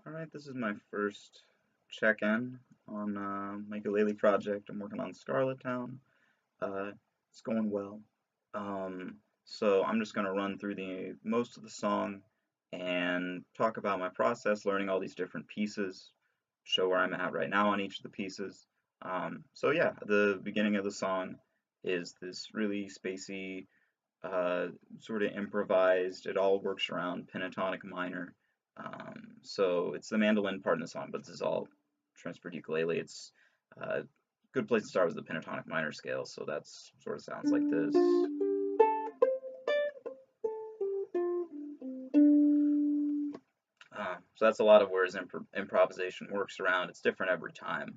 Alright, this is my first check-in on my ukulele project. I'm working on Scarlet Town. It's going well. So I'm just gonna run through the most of the song and talk about my process, learning all these different pieces, show where I'm at right now on each of the pieces. So yeah, the beginning of the song is this really spacey, sort of improvised. It all works around pentatonic minor. So it's the mandolin part in the song, but this is all transferred ukulele. It's a good place to start with the pentatonic minor scale. So that's sort of sounds like this. So that's a lot of where his improvisation works around. It's different every time.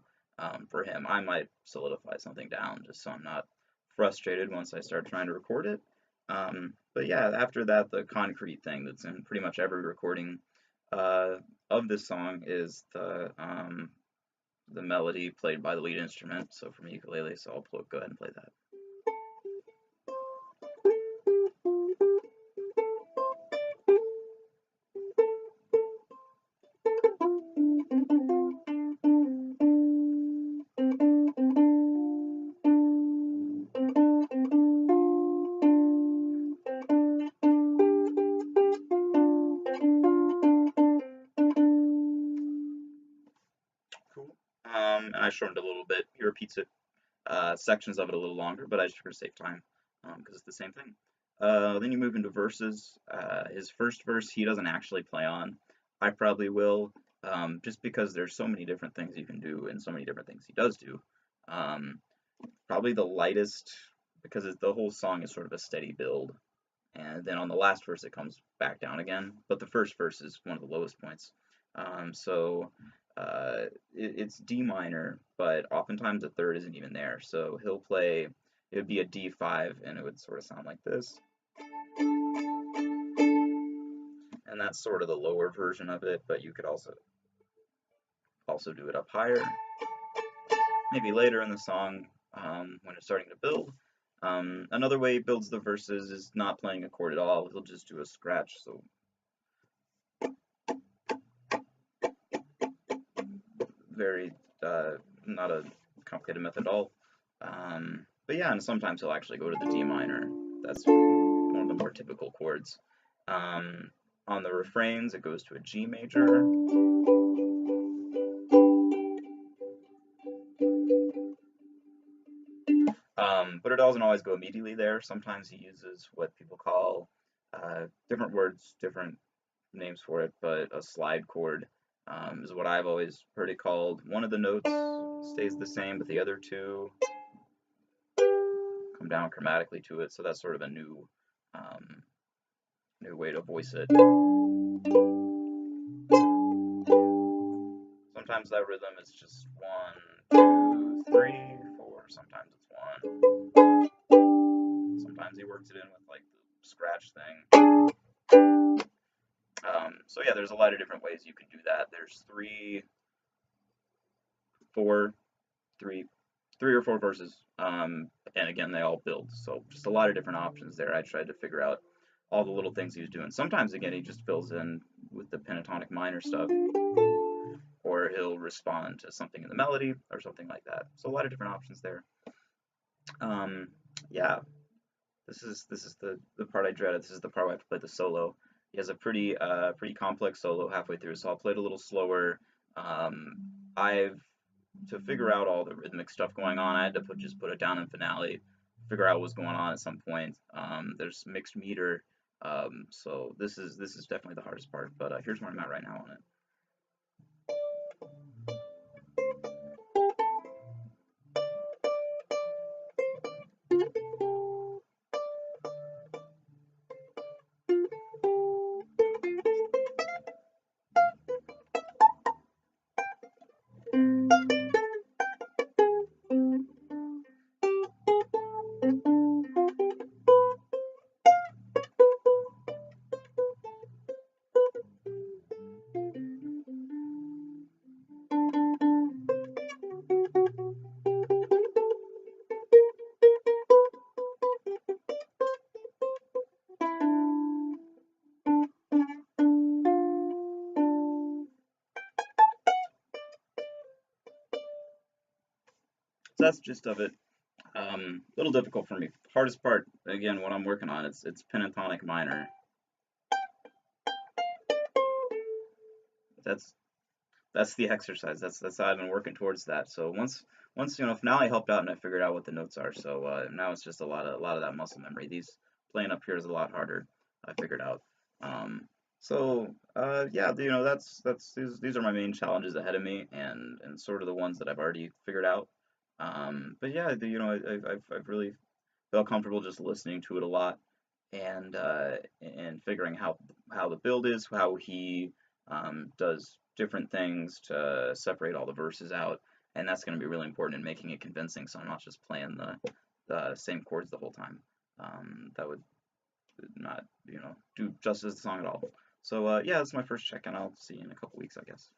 For him, I might solidify something down just so I'm not frustrated once I start trying to record it. But yeah, after that, the concrete thing that's in pretty much every recording of this song is the melody played by the lead instrument. So from ukulele, so I'll go ahead and play that. Cool. And I shortened it a little bit. He repeats it, sections of it a little longer, but I just figured to save time because it's the same thing. Then you move into verses. His first verse he doesn't actually play on. I probably will, just because there's so many different things you can do and so many different things he does do. Probably the lightest, because the whole song is sort of a steady build, and then on the last verse it comes back down again. But the first verse is one of the lowest points. So it's D minor, but oftentimes the third isn't even there. So he'll play, it would be a D5, and it would sort of sound like this. And that's sort of the lower version of it, but you could also do it up higher, maybe later in the song when it's starting to build. Another way he builds the verses is not playing a chord at all. He'll just do a scratch. So very not a complicated method at all. But yeah, and sometimes he'll actually go to the D minor. That's one of the more typical chords. On the refrains, it goes to a G major. But it doesn't always go immediately there. Sometimes he uses what people call different words, different names for it, but a slide chord is what I've always heard it called. One of the notes stays the same, but the other two come down chromatically to it, so that's sort of a new way to voice it. Sometimes that rhythm is just 1, 2, 3, 4. Sometimes it's 1. Sometimes he works it in with like the scratch thing. So yeah, there's a lot of different ways you can do that. There's 3, 4, 3 or 4 verses, and again they all build. So just a lot of different options there. I tried to figure out all the little things he was doing. Sometimes again he just fills in with the pentatonic minor stuff, or he'll respond to something in the melody or something like that. So a lot of different options there. Yeah, this is the part I dreaded. This is the part where I have to play the solo. He has a pretty complex solo halfway through, so I'll play it a little slower. To figure out all the rhythmic stuff going on, I had to just put it down in finale, figure out what was going on at some point. There's mixed meter, so this is definitely the hardest part. But here's where I'm at right now on it. that's the gist of it. A little difficult for me. Hardest part, again, what I'm working on, it's pentatonic minor. That's that's the exercise. That's how I've been working towards that. So once now I helped out and I figured out what the notes are. So now it's just a lot of that muscle memory. These playing up here is a lot harder. I figured out. Um, yeah, that's these are my main challenges ahead of me, and sort of the ones that I've already figured out. But yeah, I've really felt comfortable just listening to it a lot, and figuring how the build is, how he does different things to separate all the verses out, and that's going to be really important in making it convincing. So I'm not just playing the same chords the whole time. That would not do justice to the song at all. So yeah, that's my first check, and I'll see you in a couple weeks, I guess.